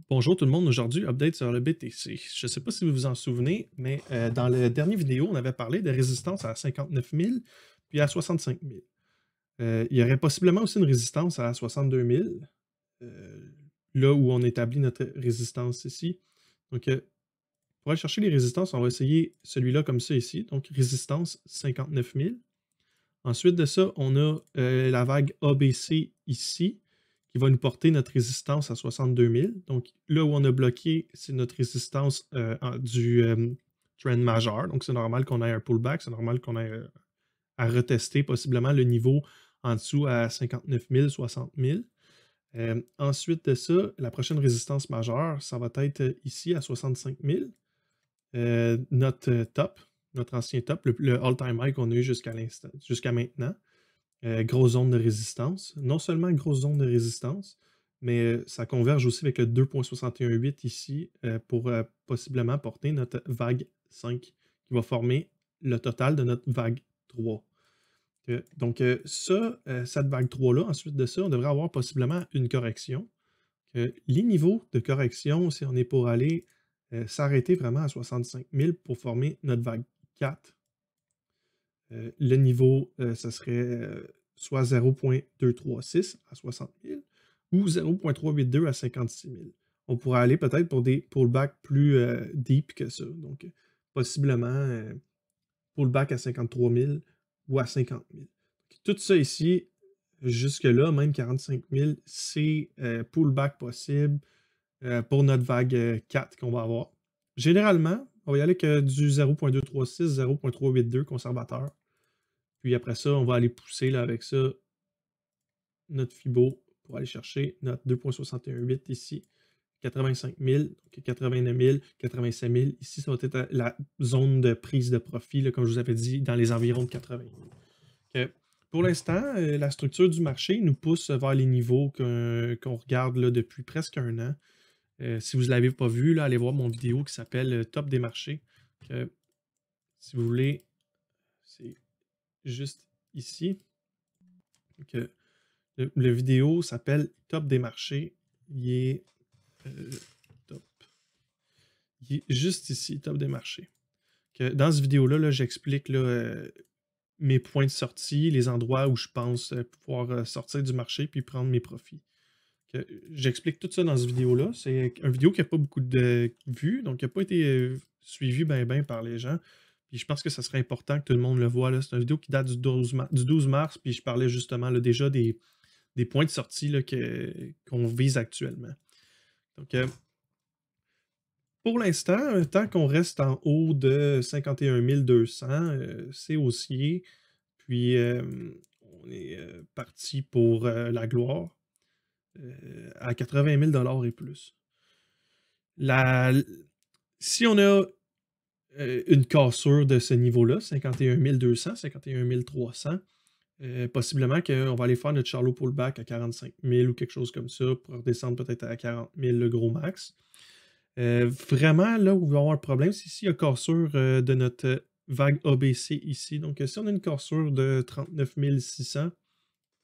Bonjour tout le monde, aujourd'hui, update sur le BTC. Je ne sais pas si vous vous en souvenez, mais dans la dernière vidéo, on avait parlé de résistance à 59 000 puis à 65 000. Il y aurait possiblement aussi une résistance à 62 000, euh, là où on établit notre résistance ici. Donc, pour aller chercher les résistances, on va essayer celui-là comme ça ici. Donc, résistance 59 000. Ensuite de ça, on a la vague ABC ici, qui va nous porter notre résistance à 62 000. Donc là où on a bloqué, c'est notre résistance du trend majeur. Donc c'est normal qu'on ait un pullback, c'est normal qu'on ait à retester possiblement le niveau en dessous à 59 000, 60 000. Ensuite de ça, la prochaine résistance majeure, ça va être ici à 65 000. Notre top, notre ancien top, le all-time high qu'on a eu jusqu'à maintenant. Grosse zone de résistance. Non seulement grosse zone de résistance, mais ça converge aussi avec le 2,618 ici pour possiblement porter notre vague 5 qui va former le total de notre vague 3. Donc cette vague 3-là, ensuite de ça, on devrait avoir possiblement une correction. Les niveaux de correction, si on est pour aller s'arrêter vraiment à 65 000 pour former notre vague 4, le niveau, ça serait soit 0,236 à 60 000 ou 0,382 à 56 000. On pourrait aller peut-être pour des pullbacks plus deep que ça. Donc, possiblement pullback à 53 000 ou à 50 000. Tout ça ici, jusque-là, même 45 000, c'est pullback possible pour notre vague 4 qu'on va avoir. Généralement, on va y aller que du 0,236, 0,382 conservateur. Puis après ça, on va aller pousser là, avec ça notre Fibo pour aller chercher notre 2,618 ici. 85 000, 89 000, 87 000. Ici, ça va être la zone de prise de profit, là, comme je vous avais dit, dans les environs de 80 000. Pour l'instant, la structure du marché nous pousse vers les niveaux qu'on regarde là, depuis presque un an. Si vous ne l'avez pas vu, là, allez voir mon vidéo qui s'appelle Top des marchés. Si vous voulez, c'est juste ici. Donc, le vidéo s'appelle Top des marchés. Il est top. Il est juste ici, Top des marchés. Dans cette vidéo-là, là, j'explique mes points de sortie, les endroits où je pense pouvoir sortir du marché puis prendre mes profits. J'explique tout ça dans cette vidéo-là. C'est une vidéo qui n'a pas beaucoup de vues, donc qui n'a pas été suivie ben par les gens. Puis je pense que ça serait important que tout le monde le voit. C'est une vidéo qui date du 12 mars, puis je parlais justement là, déjà des points de sortie qu'on vise actuellement. Donc, pour l'instant, tant qu'on reste en haut de 51 200, c'est haussier. Puis, on est parti pour la gloire à 80 000 et plus. Si on a une cassure de ce niveau-là, 51 200, 51 300, possiblement qu'on va aller faire notre Charlot pullback à 45 000 ou quelque chose comme ça pour redescendre peut-être à 40 000 le gros max. Vraiment, là où il va y avoir un problème, c'est ici, il y a cassure de notre vague ABC ici. Donc, si on a une cassure de 39 600,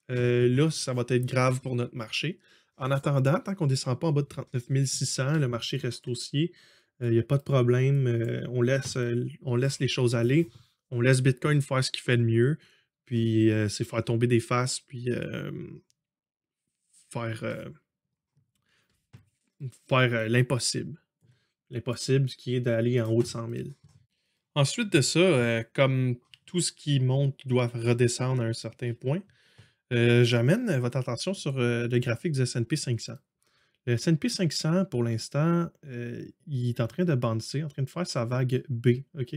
là, ça va être grave pour notre marché. En attendant, tant qu'on ne descend pas en bas de 39 600, le marché reste haussier. Il n'y a pas de problème. On laisse les choses aller. On laisse Bitcoin faire ce qu'il fait de mieux. Puis, c'est faire tomber des faces, puis faire, l'impossible. L'impossible qui est d'aller en haut de 100 000. Ensuite de ça, comme tout ce qui monte doit redescendre à un certain point, j'amène votre attention sur le graphique du S&P 500. Le S&P 500, pour l'instant, il est en train de bouncer, en train de faire sa vague B. OK?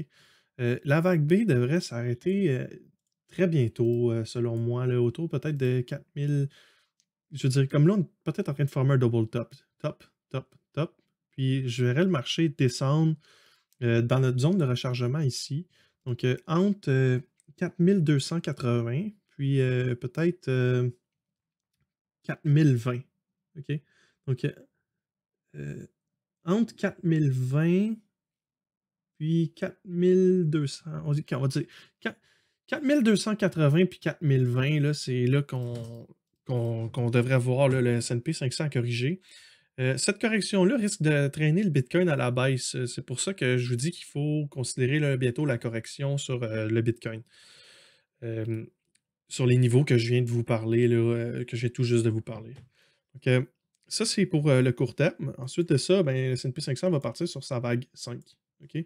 La vague B devrait s'arrêter très bientôt, selon moi, là, autour peut-être de 4000. Je veux dire, comme là, on est peut-être en train de former un double top. Top, top, top. Puis je verrai le marché descendre dans notre zone de rechargement ici. Donc, entre 4280, puis peut-être 4020. OK? Donc, entre 4020 puis 4200. On va dire 4280 puis 4020, là, c'est là qu'on devrait voir là, le S&P 500 corriger. Cette correction-là risque de traîner le Bitcoin à la baisse. C'est pour ça que je vous dis qu'il faut considérer là, bientôt la correction sur le Bitcoin. Euh, Sur les niveaux que je viens de vous parler, là, que je viens tout juste de vous parler. Donc, ça, c'est pour le court terme. Ensuite de ça, ben, le S&P 500 va partir sur sa vague 5. OK?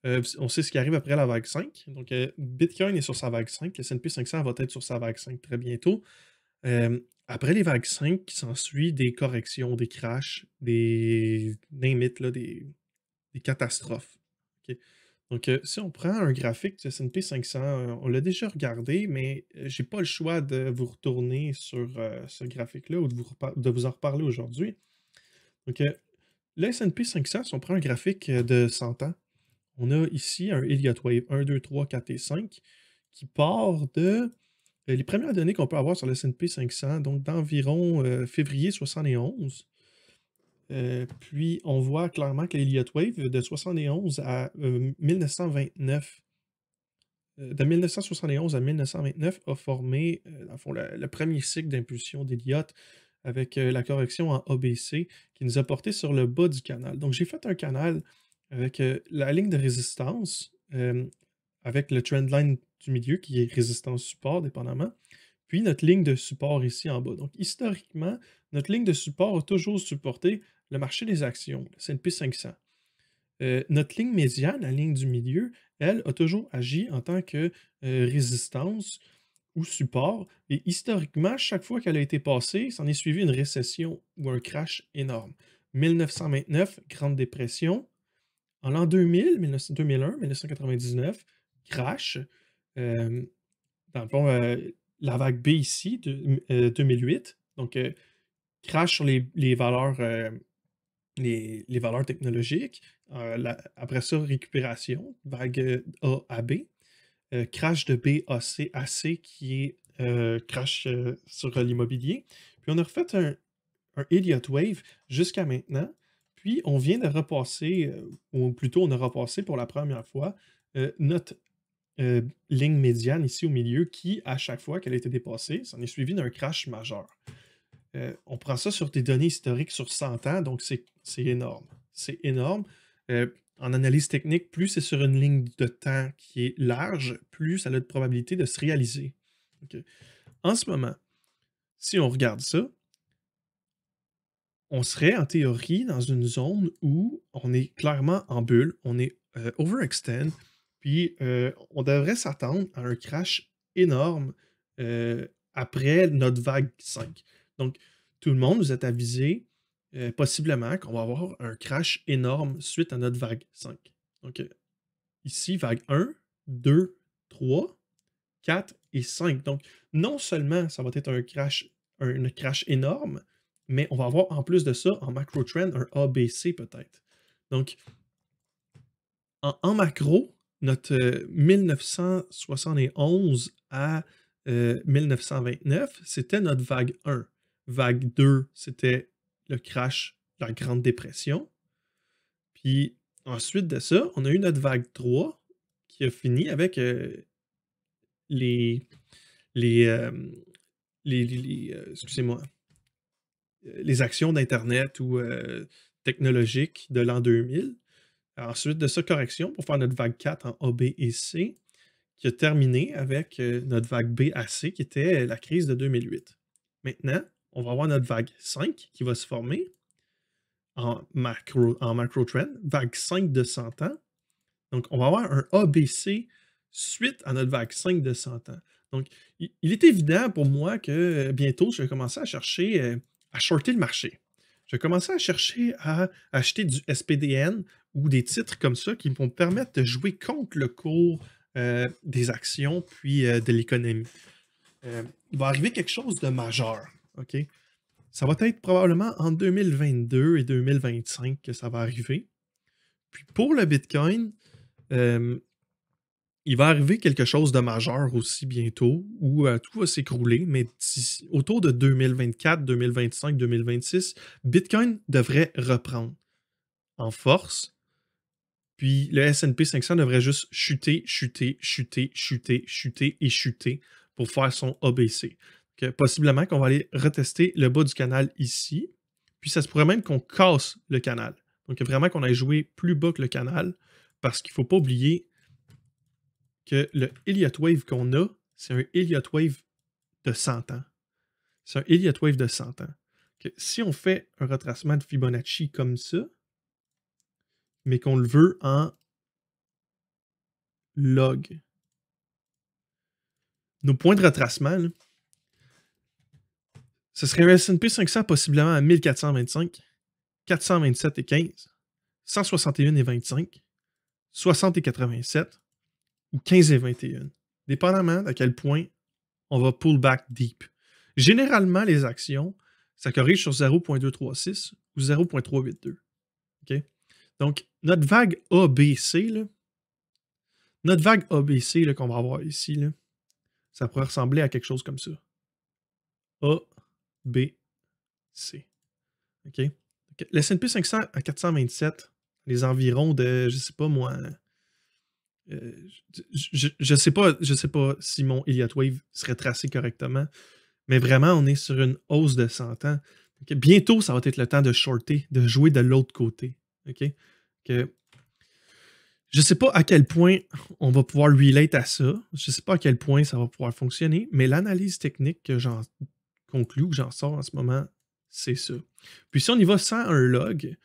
On sait ce qui arrive après la vague 5. Donc, Bitcoin est sur sa vague 5. Le S&P 500 va être sur sa vague 5 très bientôt. Après les vagues 5, qui s'ensuit des corrections, des crashs, des name it, là, des catastrophes. OK? Donc, si on prend un graphique du S&P 500, on l'a déjà regardé, mais j'ai pas le choix de vous retourner sur ce graphique-là ou de vous en reparler aujourd'hui. Donc, le S&P 500, si on prend un graphique de 100 ans, on a ici un Elliott Wave 1, 2, 3, 4 et 5 qui part de les premières données qu'on peut avoir sur le S&P 500, donc d'environ février 71. Puis on voit clairement que l'Elliott Wave de 71 à 1929, de 1971 à 1929 a formé dans le fond, le premier cycle d'impulsion d'Elliott avec la correction en ABC qui nous a porté sur le bas du canal. Donc j'ai fait un canal avec la ligne de résistance, avec le trendline du milieu qui est résistance-support dépendamment, puis notre ligne de support ici en bas. Donc historiquement, notre ligne de support a toujours supporté le marché des actions, le S&P 500. Notre ligne médiane, la ligne du milieu, elle a toujours agi en tant que résistance ou support. Et historiquement, chaque fois qu'elle a été passée, s'en est suivi une récession ou un crash énorme. 1929, Grande Dépression. En l'an 2000, 2001, 1999, crash. Euh, Dans le fond, la vague B ici, 2008. Donc, crash sur les valeurs les valeurs technologiques. Après ça, récupération, vague A à B. Crash de B à C qui est crash sur l'immobilier. Puis on a refait un Elliott Wave jusqu'à maintenant. Puis on vient de repasser, ou plutôt on a repassé pour la première fois, notre ligne médiane ici au milieu qui, à chaque fois qu'elle a été dépassée, s'en est suivi d'un crash majeur. On prend ça sur des données historiques sur 100 ans, donc c'est énorme. C'est énorme. En analyse technique, plus c'est sur une ligne de temps qui est large, plus ça a de probabilité de se réaliser. Ok. En ce moment, si on regarde ça, on serait en théorie dans une zone où on est clairement en bulle, on est overextend, puis on devrait s'attendre à un crash énorme après notre vague 5. Donc, tout le monde, vous êtes avisé possiblement qu'on va avoir un crash énorme suite à notre vague 5. Donc, ici, vague 1, 2, 3, 4 et 5. Donc, non seulement ça va être un crash énorme, mais on va avoir en plus de ça, en macro trend, un ABC peut-être. Donc, en macro, notre 1971 à 1929, c'était notre vague 1. Vague 2, c'était le crash, la Grande Dépression. Puis ensuite de ça, on a eu notre vague 3 qui a fini avec les, les, euh, excusez-moi, les actions d'Internet ou technologiques de l'an 2000. Ensuite de ça, correction pour faire notre vague 4 en A, B et C, qui a terminé avec notre vague B à C, qui était la crise de 2008. Maintenant, on va avoir notre vague 5 qui va se former en macro trend, vague 5 de 100 ans. Donc, on va avoir un ABC suite à notre vague 5 de 100 ans. Donc, il est évident pour moi que bientôt, je vais commencer à chercher à shorter le marché. Je vais commencer à chercher à acheter du SPDN ou des titres comme ça qui vont me permettre de jouer contre le cours des actions puis de l'économie. Il va arriver quelque chose de majeur. OK? Ça va être probablement en 2022 et 2025 que ça va arriver. Puis pour le Bitcoin, il va arriver quelque chose de majeur aussi bientôt où tout va s'écrouler, mais autour de 2024, 2025, 2026, Bitcoin devrait reprendre en force. Puis le S&P 500 devrait juste chuter, chuter, chuter, chuter, chuter et chuter pour faire son ABC. Donc, possiblement qu'on va aller retester le bas du canal ici. Puis ça se pourrait même qu'on casse le canal. Donc vraiment qu'on aille jouer plus bas que le canal, parce qu'il ne faut pas oublier que le Elliott Wave qu'on a, c'est un Elliott Wave de 100 ans. C'est un Elliott Wave de 100 ans. Que si on fait un retracement de Fibonacci comme ça, mais qu'on le veut en log, nos points de retracement, là, ce serait un S&P 500 possiblement à 1425, 427 et 15, 161 et 25, 60 et 87 ou 15 et 21, dépendamment à quel point on va pull back deep. Généralement, les actions, ça corrige sur 0.236 ou 0.382. OK? Donc, notre vague ABC, là, qu'on va avoir ici, là, ça pourrait ressembler à quelque chose comme ça. A, B, C. OK? Le S&P 500 à 427, les environs de, je sais pas moi, je sais pas si mon Elliott Wave serait tracé correctement, mais vraiment, on est sur une hausse de 100 ans. Okay? Bientôt, ça va être le temps de shorter, de jouer de l'autre côté. OK? Que, je ne sais pas à quel point on va pouvoir relate à ça. Je ne sais pas à quel point ça va pouvoir fonctionner, mais l'analyse technique que j'en conclue ou que j'en sors en ce moment, c'est ça. Puis si on y va sans un log,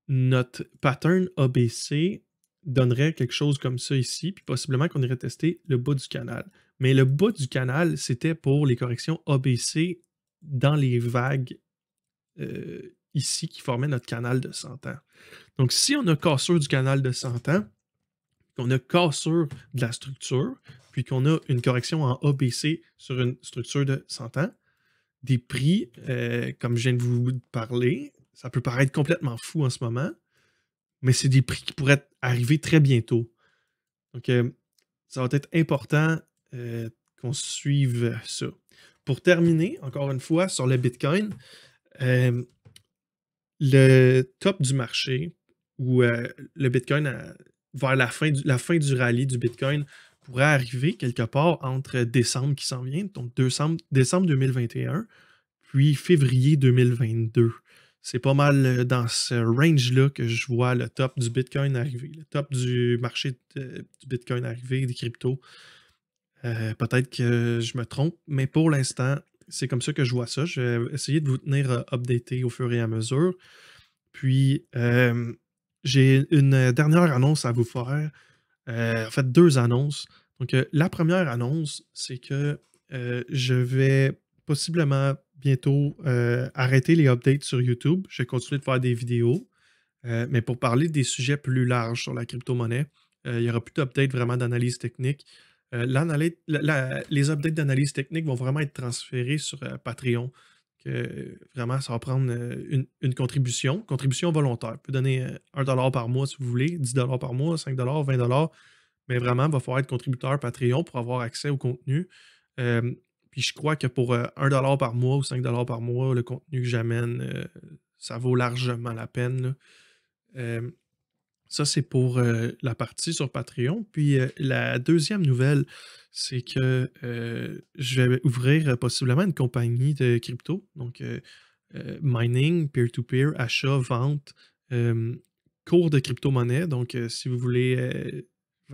notre pattern ABC donnerait quelque chose comme ça ici, puis possiblement qu'on irait tester le bas du canal. Mais le bas du canal, c'était pour les corrections ABC dans les vagues ici qui formaient notre canal de 100 ans. Donc, si on a cassure du canal de 100 ans, qu'on a cassure de la structure, puis qu'on a une correction en ABC sur une structure de 100 ans, des prix, comme je viens de vous parler, ça peut paraître complètement fou en ce moment, mais c'est des prix qui pourraient arriver très bientôt. Donc, ça va être important qu'on suive ça. Pour terminer, encore une fois, sur le Bitcoin, le top du marché, ou le Bitcoin, vers la fin du rallye du Bitcoin, pourrait arriver quelque part entre décembre qui s'en vient, donc décembre 2021, puis février 2022. C'est pas mal dans ce range-là que je vois le top du Bitcoin arriver, le top du marché du Bitcoin arriver, des cryptos. Peut-être que je me trompe, mais pour l'instant, c'est comme ça que je vois ça. Je vais essayer de vous tenir updaté au fur et à mesure. Puis, j'ai une dernière annonce à vous faire. En fait, deux annonces. Donc, la première annonce, c'est que je vais possiblement bientôt arrêter les updates sur YouTube. Je vais continuer de faire des vidéos, mais pour parler des sujets plus larges sur la crypto-monnaie, il n'y aura plus d'updates vraiment d'analyse technique. Les updates d'analyse technique vont vraiment être transférés sur Patreon. Que vraiment, ça va prendre une contribution volontaire. Vous pouvez donner 1$ par mois si vous voulez, 10$ par mois, 5$, 20$, mais vraiment, il va falloir être contributeur Patreon pour avoir accès au contenu. Puis je crois que pour 1$ par mois ou 5$ par mois, le contenu que j'amène, ça vaut largement la peine, là. Ça, c'est pour la partie sur Patreon. Puis la deuxième nouvelle, c'est que je vais ouvrir possiblement une compagnie de crypto. Donc, mining, peer-to-peer, achat, vente, cours de crypto-monnaie. Donc, si vous voulez,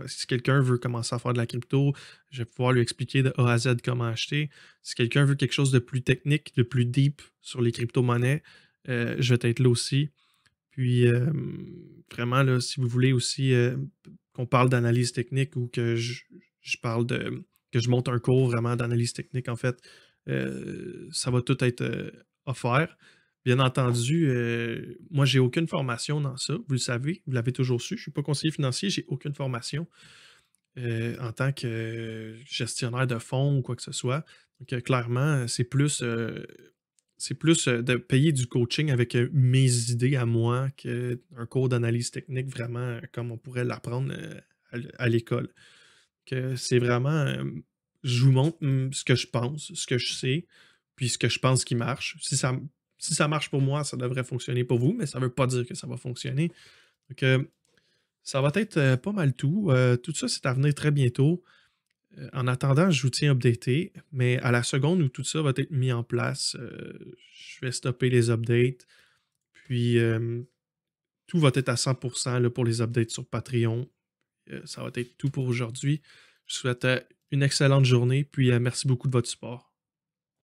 si quelqu'un veut commencer à faire de la crypto, je vais pouvoir lui expliquer de A à Z comment acheter. Si quelqu'un veut quelque chose de plus technique, de plus deep sur les crypto-monnaies, je vais être là aussi. Puis, vraiment, là, si vous voulez aussi qu'on parle d'analyse technique ou que je parle que je monte un cours vraiment d'analyse technique, en fait, ça va tout être offert. Bien entendu, moi, j'ai aucune formation dans ça. Vous le savez, vous l'avez toujours su. Je ne suis pas conseiller financier, j'ai aucune formation en tant que gestionnaire de fonds ou quoi que ce soit. Donc, clairement, c'est plus de payer du coaching avec mes idées à moi qu'un cours d'analyse technique vraiment comme on pourrait l'apprendre à l'école. Que c'est vraiment, je vous montre ce que je pense, ce que je sais, puis ce que je pense qui marche. Si ça marche pour moi, ça devrait fonctionner pour vous, mais ça ne veut pas dire que ça va fonctionner. Donc, ça va être pas mal tout. Tout ça, c'est à venir très bientôt. En attendant, je vous tiens updaté, mais à la seconde où tout ça va être mis en place, je vais stopper les updates. Puis, tout va être à 100% là, pour les updates sur Patreon. Ça va être tout pour aujourd'hui. Je vous souhaite une excellente journée, puis merci beaucoup de votre support.